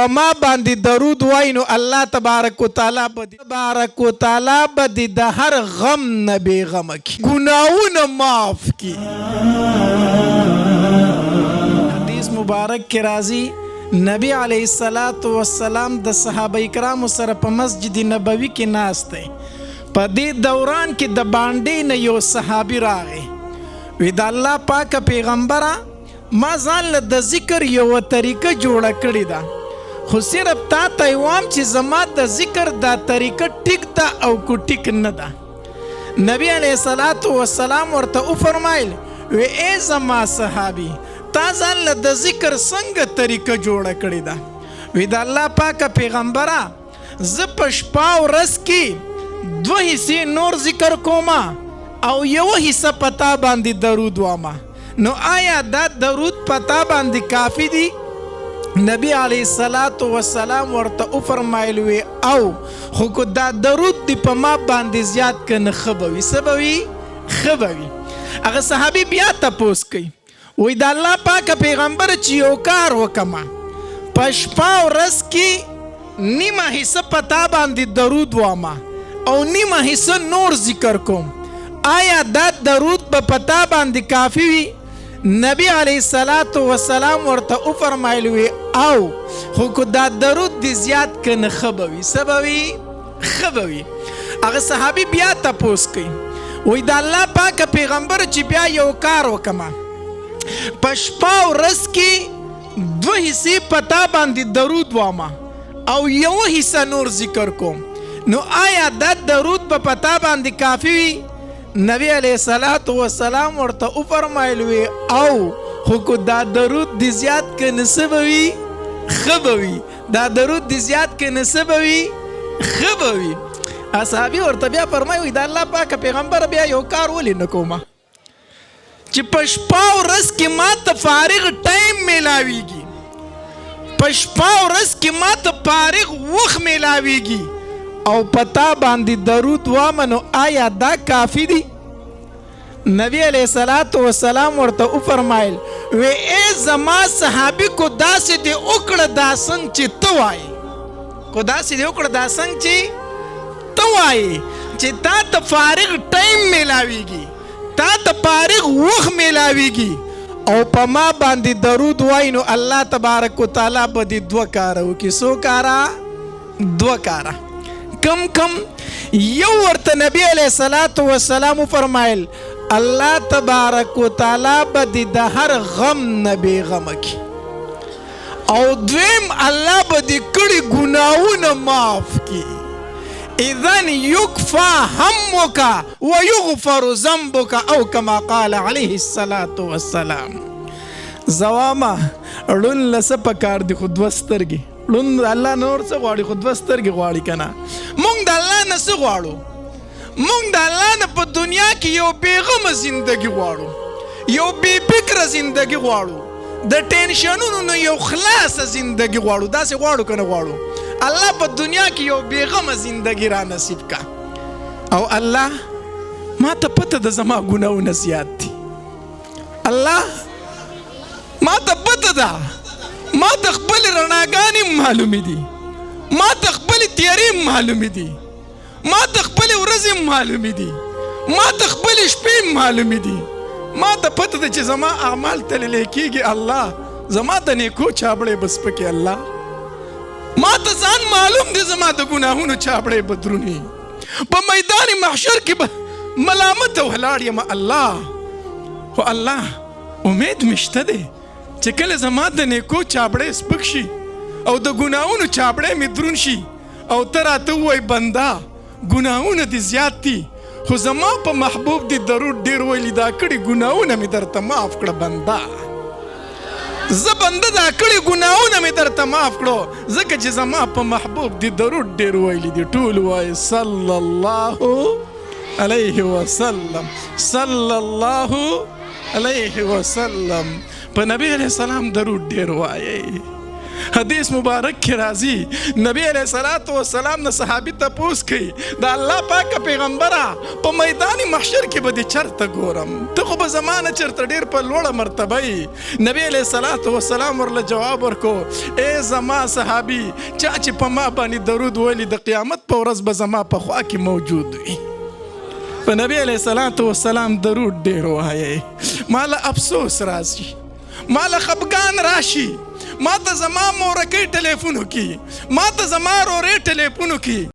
ما باندې درود وای نو الله تبارک وتعالى به د هر غم نه بې غمه کی ګناهونه معاف کی حدیث مبارک کې راځي نبی علیه الصلاۃ والسلام د صحابه کرامو سره په مسجد نبوي کې ناست دی په دې دوران کې د باندې نه یو صحابي راغی وی د الله پاک پیغمبره ما ځان له د ذکر یو طریقه جوړه کړې ده خو صرف تا ته وایم چې زما د ذکر دا طریقه ټیک ده او کو ټیک نه ده نبی علیه الصلاۃ والسلام ورته وفرمایل وی ای زما صحابي تا ځان له د ذکر څنګه طریقه جوړه کړې ده وی د الله پاک پیغمبره زه په شپه او ورځ کې 2 حصې نور ذکر کوما او یو حصہ پتا باندې درود واما نو آیا دا درود پتا باندې کافی دی نبی علیہ الصلوۃ والسلام ورته فرمایل وی او خو کو دا درود دی په ما باندې زیات کنه خبوي سبوي خبوي هغه صحابي بیا تاسو کوي وی د الله پاک پیغمبر چې یو کار وکما پښپا ورځ کې نیمه حصہ پتا باندې درود واما او نیمه حصہ نور ذکر کوم آیا دا درود په پتا باندې کافی وي نبی علیہ الصلوۃ والسلام ورته فرمایل وی او خو کو دا درود دی زیات کنه خبوي سبوي خبوي هغه صحابي بیا تاسو کوي وی د الله پاک پیغمبر چې بیا یو کار وکما پښپا ورځ کې 2 حصے پتا باندې درود واما او یو حصہ نور ذکر کوم نو آیا دا درود په پتا باندې کافی وي نبی علیہ الصلوۃ والسلام ورته فرمایل وی او خو کو دا درود دی زیات کنه سبوي خبوي دا درود دی زیات کنه سبوي خبوي اصحابي ورته بیا فرمایي دا الله پاک پیغمبر بیا یو کار ولې نکوما چې پښپا ورځ کې ما ته فارغ ټایم ملاويږي پښپا ورځ کې ما ته فارغ وخت ملاويږي او پتا باندې درود وامنو آیا دا کافی دی نبی علیہ الصلوۃ والسلام ورته فرمایل وی ای زما صحابي کو داسې دی وکړه دا څنګه چې تو وای کو داسې دی وکړه دا څنګه چې تو وای چې تا ته فارغ ټایم ملاويږي تا ته فارغ وخت ملاويږي او په ما باندې درود وای نو الله تبارک وتعالى به دې 2 کار وکي سو کارا 2 کارا کم کم یو ورته نبی علیہ الصلوۃ والسلام فرمایل الله تبارک وتعالى به د هر غم نه بې غمه کی او دویم الله به د کړي ګناهونه معاف کی اذن یکفى همک ويغفر ذنبک او کما قال علیه الصلوۃ والسلام زواما ړون لس پکار دی خود وسترګي لون الله نور څه غواړي خود وسترګي غواړي کنه مونږ د الله نه څه غواړو مونږ د الله نه په دنیا کې یو بیغمه زندگی غواړو یو بې فکره زندگی غواړو د ټینشنونو نه یو خلاص زندگی غواړو داسې غواړو کنه غواړو الله په دنیا کې یو بیغمه زندگی را نصیب کا او الله ما ته پته د زما ګناهونه زیات دي الله ما ته پته ده ما ته خپل رڼاګانې معلومې دي ما ته خپل تیارې معلومې دي ما ته خپل ورځې معلومې دي ما ته خپل شپې معلومې دي ما ته پته ده چې زما اعمال تللی کېږي الله زما د نیکو چابړې بس پکې الله ما ته ځان معلوم دي زما د ګناهونو چابړې به درونې په میدان محشر کې به ملامت ولاړ یم الله خو الله امید مې شته دی چې کله زما د نیکو چابړې سپک شي او د ګناهونو چابړې مې درون شي او ته راته ووایې بنده ګناهونه دې زیات دي خو زما په محبوب دې درود ډېر ویلي دا کړي ګناهونه مې درته معاف کړه بنده زه بنده دا کړي ګناهونه مې درته معاف کړو ځکه چې زما په محبوب دې درود ډېر ویلي دي ټول وایي صلی الله علیه وسلم صلی الله علیه وسلم په نبی علیہ السلام درود ډیر وایي حدیث مبارک کې راځي نبی علیہ الصلوۃ والسلام نه صحابي تپوس کوي د الله پاک پیغمبره په میدان محشر کې به دې چرته ګورم ته خو به زمانه چرته ډیر په لوړه مرتبه یې نبی علیہ الصلوۃ والسلام ورله جواب ورکو ای زما صحابي چا چې په ما باندې درود ویلي د قیامت په ورځ به زما په خوا کې موجود وي په نبی علیہ الصلوۃ والسلام درود ډیر وایي ماله افسوس راشي ماله خفګان راشي ما ته زما مورکۍ ټلیفون وکړي ما ته زما رورې ټلیفون وکړي